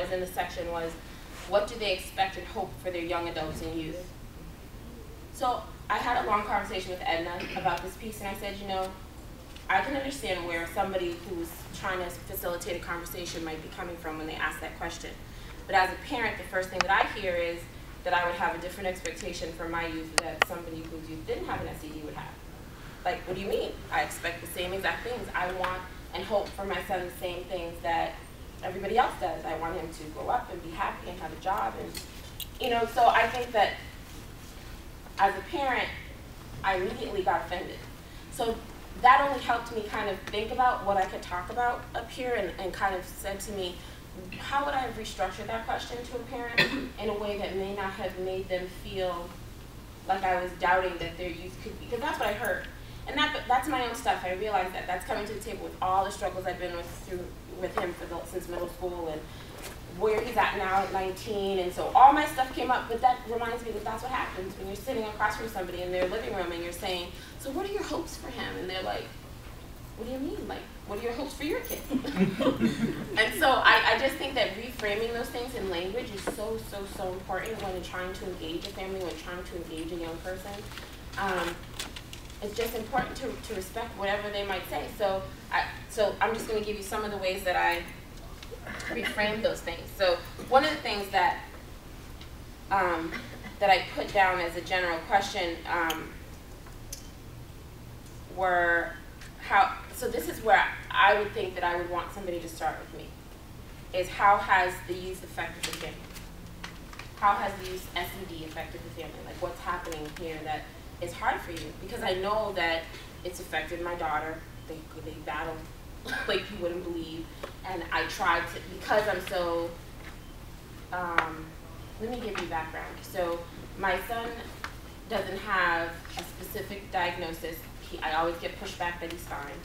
was in the section was, what do they expect and hope for their young adults and youth? So I had a long conversation with Edna about this piece, and I said, you know, I can understand where somebody who's trying to facilitate a conversation might be coming from when they ask that question. But as a parent, the first thing that I hear is that I would have a different expectation for my youth that somebody whose youth didn't have an SED would have. Like, what do you mean? I expect the same exact things. I want and hope for my son the same things that everybody else does. I want him to grow up and be happy and have a job. And, you know, so I think that as a parent, I immediately got offended. So that only helped me kind of think about what I could talk about up here, and kind of said to me, how would I have restructured that question to a parent in a way that may not have made them feel like I was doubting that their youth could be, because that's what I heard. And that's my own stuff. I realized that that's coming to the table with all the struggles I've been with him since middle school, and where he's at now at 19, and so all my stuff came up. But that reminds me that that's what happens when you're sitting across from somebody in their living room and you're saying, so what are your hopes for him? And they're like, what do you mean? Like, what are your hopes for your kid? And so I just think that reframing those things in language is so, so, so important when trying to engage a family, when trying to engage a young person. It's just important to respect whatever they might say. So I'm just going to give you some of the ways that I reframe those things. So one of the things that that I put down as a general question were how. So this is where I would think that I would want somebody to start with me. Is how has the youth affected the family? How has the youth SED affected the family? Like, what's happening here that is hard for you? Because I know that it's affected my daughter. They battle like you wouldn't believe. And I tried to, because I'm so, let me give you background. So my son doesn't have a specific diagnosis. I always get pushback that he's fine.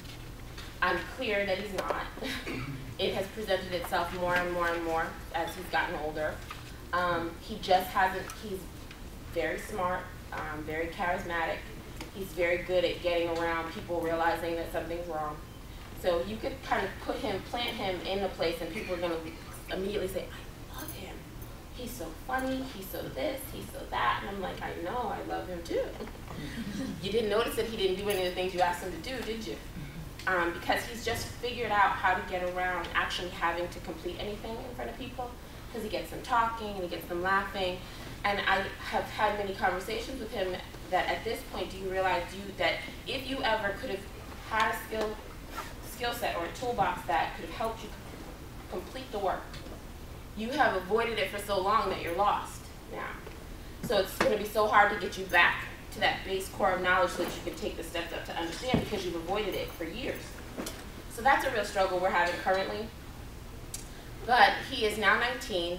I'm clear that he's not. It has presented itself more and more and more as he's gotten older. He just hasn't, he's very smart, very charismatic. He's very good at getting around people realizing that something's wrong. So you could kind of plant him in a place, and people are going to immediately say, I love him. He's so funny, he's so this, he's so that. And I'm like, I know, I love him too. You didn't notice that he didn't do any of the things you asked him to do, did you? Because he's just figured out how to get around actually having to complete anything in front of people, because he gets them talking and he gets them laughing. And I have had many conversations with him that at this point, do you realize that if you ever could have had a skill set or a toolbox that could have helped you complete the work, you have avoided it for so long that you're lost now. So it's going to be so hard to get you back to that base core of knowledge so that you can take the steps up to understand, because you've avoided it for years. So that's a real struggle we're having currently. But he is now 19.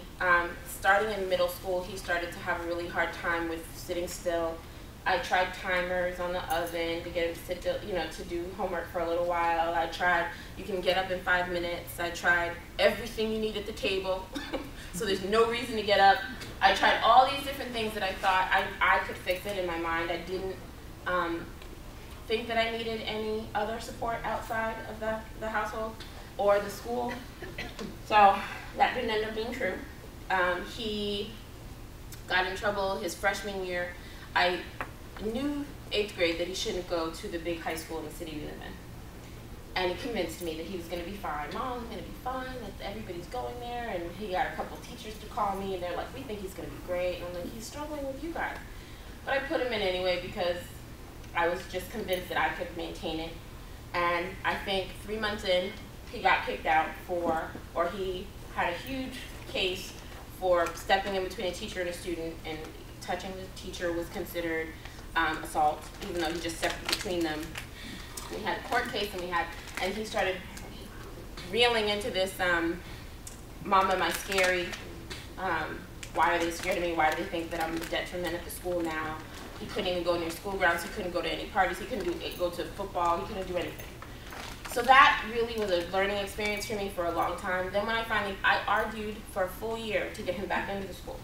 Starting in middle school, he started to have a really hard time with sitting still. I tried timers on the oven to get him to sit, to do homework for a little while. I tried, you can get up in 5 minutes. I tried everything you need at the table, so there's no reason to get up. I tried all these different things that I thought I could fix it in my mind. I didn't think that I needed any other support outside of the household or the school. So that didn't end up being true. He got in trouble his freshman year. I knew 8th grade that he shouldn't go to the big high school in the city we live in. And he convinced me that he was going to be fine. Mom, he's going to be fine, that everybody's going there. And he got a couple teachers to call me, and they're like, we think he's going to be great. And I'm like, he's struggling with you guys. But I put him in anyway because I was just convinced that I could maintain it. And I think 3 months in, he got kicked out or he had a huge case for stepping in between a teacher and a student, and touching the teacher was considered assault, even though he just stepped between them. We had a court case, and he started reeling into this, Mom, am I scary? Why are they scared of me? Why do they think that I'm a detriment at the school now? He couldn't even go near school grounds. He couldn't go to any parties. He couldn't go to football. He couldn't do anything. So that really was a learning experience for me for a long time. Then when I argued for a full year to get him back into the school.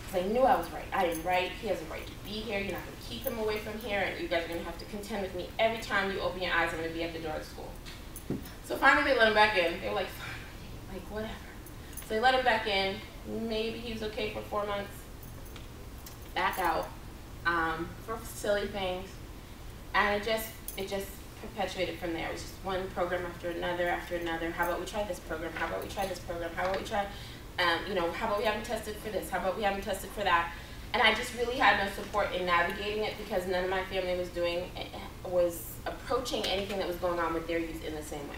Because I knew I was right. I am right. He has a right to be here. You're not going to keep him away from here, and you guys are going to have to contend with me. Every time you open your eyes, I'm going to be at the door of the school. So finally they let him back in. They were like, fine, like whatever. So they let him back in. Maybe he was okay for 4 months. Back out for silly things. And it just perpetuated from there. It was just one program after another after another. How about we try this program? How about we try this program? How about we try, how about we haven't tested for this? How about we haven't tested for that? And I just really had no support in navigating it because none of my family was approaching anything that was going on with their youth in the same way.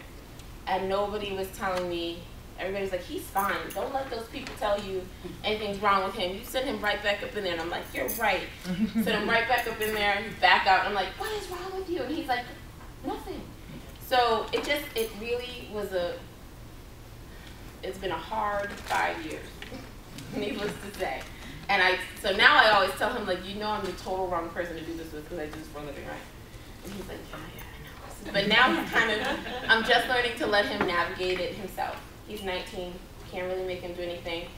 And nobody was telling me, everybody was like, he's fine. Don't let those people tell you anything's wrong with him. You send him right back up in there. And I'm like, you're right. Send him right back up in there, back out. And I'm like, what is wrong with you? And he's like, nothing. So it really was it's been a hard 5 years, needless to say. And so now I always tell him, like, I'm the total wrong person to do this with because I do this for a living, right? And he's like, yeah, I know. But now he's I'm just learning to let him navigate it himself. He's 19, can't really make him do anything.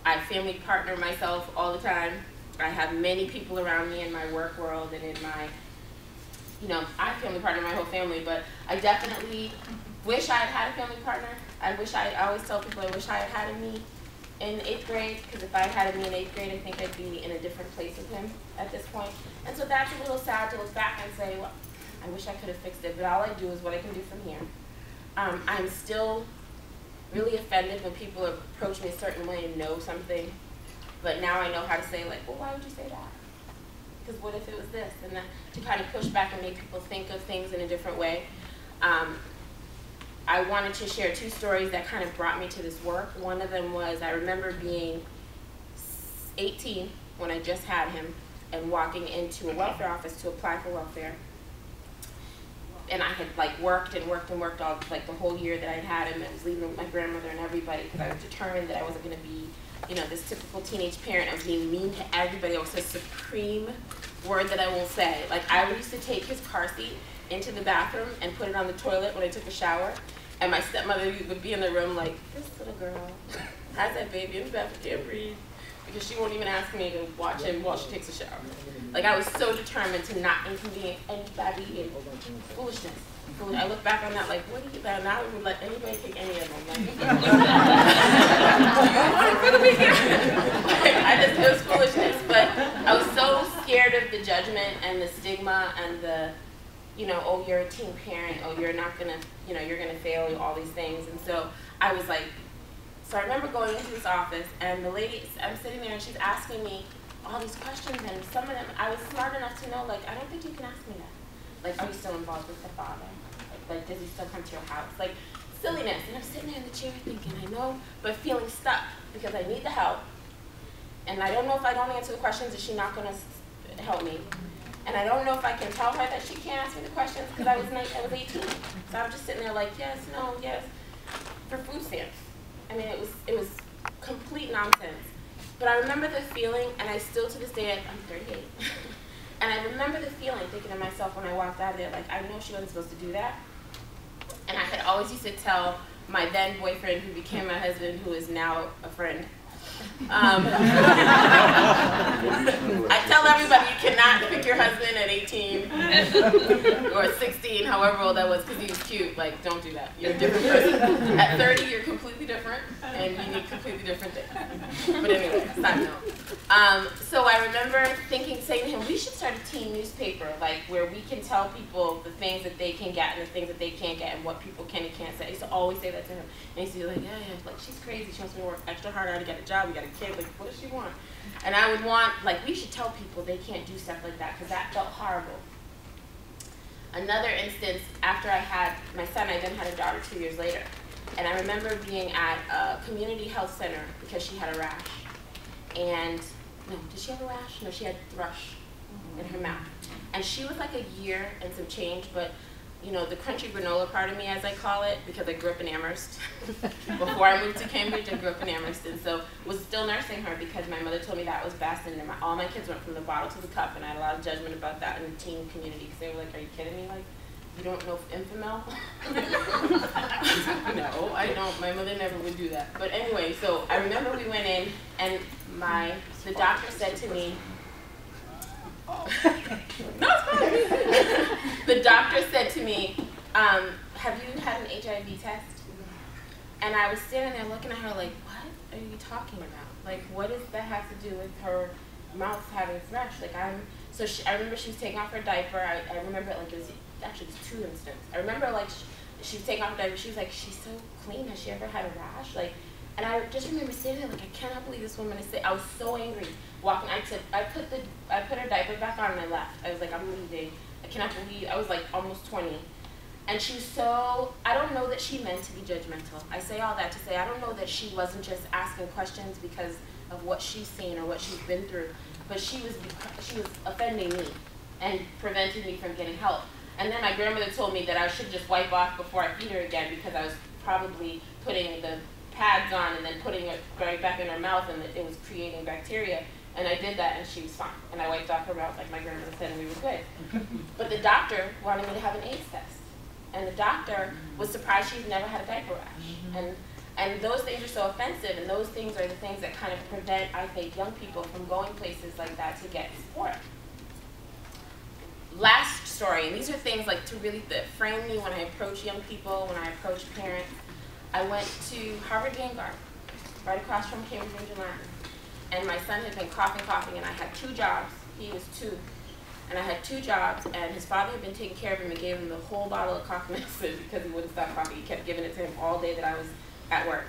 I family partner myself all the time. I have many people around me in my work world and in my, I family partner my whole family, but I definitely wish I had a family partner. I always tell people I wish I had me in 8th grade, because if I had me in 8th grade, I think I'd be in a different place with him at this point. And so that's a little sad to look back and say, well, I wish I could have fixed it, but all I do is what I can do from here. I'm still really offended when people approach me a certain way and know something, but now I know how to say, like, well, why would you say that? Because what if it was this? And to kind of push back and make people think of things in a different way. I wanted to share 2 stories that kind of brought me to this work. One of them was, I remember being 18 when I just had him and walking into a welfare office to apply for welfare. And I had worked all the whole year that I'd had him. I was leaving with my grandmother and everybody because I was determined that I wasn't going to be, this typical teenage parent of being mean to everybody. It was a supreme word that I won't say. Like, I used to take his car seat into the bathroom and put it on the toilet when I took a shower. And my stepmother would be in the room like, this little girl has that baby in the bathroom, can't breathe. Because she won't even ask me to watch him while she takes a shower. Like, I was so determined to not inconvenience anybody and foolishness. I look back on that like, what do you, now I would let anybody take any of them. Like, for the weekend. It was foolishness. But I was so scared of the judgment and the stigma and the, oh, you're a teen parent, oh, you're not gonna, you're gonna fail, all these things. And so I was like, so I remember going into this office and the lady, I'm sitting there and she's asking me all these questions, and some of them, I was smart enough to know, like, I don't think you can ask me that. Like, are you still involved with the father? Like, does he still come to your house? Like, silliness. And I'm sitting there in the chair thinking, I know, but feeling stuck because I need the help. And I don't know if I don't answer the questions, is she not gonna help me? And I don't know if I can tell her that she can't ask me the questions because I was 18. So I'm just sitting there like, yes, no, yes, for food stamps. I mean, it was complete nonsense. But I remember the feeling, and I still to this day, I'm 38. And I remember the feeling, thinking to myself when I walked out of there, like, I know she wasn't supposed to do that. And I had always used to tell my then boyfriend, who became my husband, who is now a friend, I tell everybody you cannot pick your husband at 18 or 16, however old I was, because he was cute. Like, don't do that. You're a different person. At 30, you're completely different, and you need completely different things. But anyway, side note. So I remember saying to him, we should start a teen newspaper, like, where we can tell people the things that they can get and the things that they can't get and what people can and can't say. I used to always say that to him. And he used to be like, yeah, like, she's crazy. She wants me to work extra hard to get a job. We got a kid. Like, what does she want? And I would want, like, we should tell people they can't do stuff like that because that felt horrible. Another instance, after I had my son, I then had a daughter 2 years later. And I remember being at a community health center because she had a rash. And, no, did she have a rash? No, she had thrush in her mouth. And she was like a year and some change, but the crunchy granola part of me, as I call it, because I grew up in Amherst. Before I moved to Cambridge, I grew up in Amherst, and so was still nursing her because my mother told me that was best, and all my kids went from the bottle to the cup, and I had a lot of judgment about that in the teen community, because they were like, are you kidding me? Like, you don't know Infamil? No, I don't. My mother never would do that. But anyway, so I remember we went in, and the doctor said to me, no, it's fine. The doctor said to me, have you had an HIV test? And I was standing there looking at her like, what? are you talking about? Like, what does that have to do with her mouth having fresh? Like, I remember she was taking off her diaper. I remember, like, it was 2 instances. I remember, like, she was taking off her diaper. She was like, she's so clean. Has she ever had a rash? Like, and I just remember sitting there, like, I cannot believe this woman is sick. I was so angry. Walking, I put her diaper back on and I left. I was like, I'm leaving. I cannot believe, I was like almost 20. And she was so, I don't know that she meant to be judgmental. I say all that to say, I don't know that she wasn't just asking questions because of what she's seen or what she's been through, but she was offending me and preventing me from getting help. And then my grandmother told me that I should just wipe off before I feed her again because I was probably putting the pads on and then putting it right back in her mouth, and it was creating bacteria. And I did that and she was fine. And I wiped off her mouth like my grandmother said, and we were good. But the doctor wanted me to have an AIDS test. And the doctor was surprised she's never had a diaper rash. And those things are so offensive, and those things are the things that kind of prevent, I think, young people from going places like that to get support. Last story, and these are things like to really frame me when I approach young people, when I approach parents. I went to Harvard Vanguard, right across from Cambridge Engine. And my son had been coughing, and I had 2 jobs. He was 2. And I had 2 jobs, and his father had been taking care of him and gave him the whole bottle of cough medicine because he wouldn't stop coughing. He kept giving it to him all day that I was at work.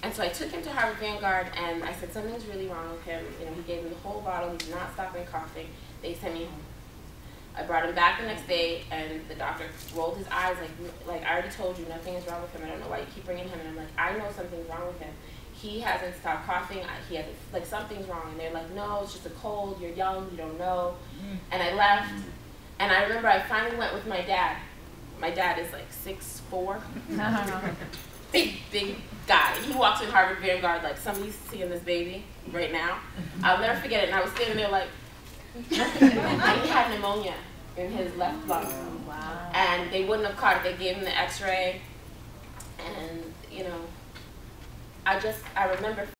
And so I took him to Harvard Vanguard, and I said, something's really wrong with him. You know, he gave him the whole bottle. He's not stopping coughing. They sent me home. I brought him back the next day, and the doctor rolled his eyes like I already told you, nothing is wrong with him. I don't know why you keep bringing him. And I'm like, I know something's wrong with him. He hasn't stopped coughing. He hasn't, like, something's wrong. And they're like, no, it's just a cold. You're young. You don't know. And I left. And I remember I finally went with my dad. My dad is like 6'4". Big guy. He walks in Harvard Vanguard like somebody's seeing this baby right now. I'll never forget it. And I was standing there like, and he had pneumonia in his left lung. Wow. And they wouldn't have caught it. They gave him the x-ray. And, you know, I remember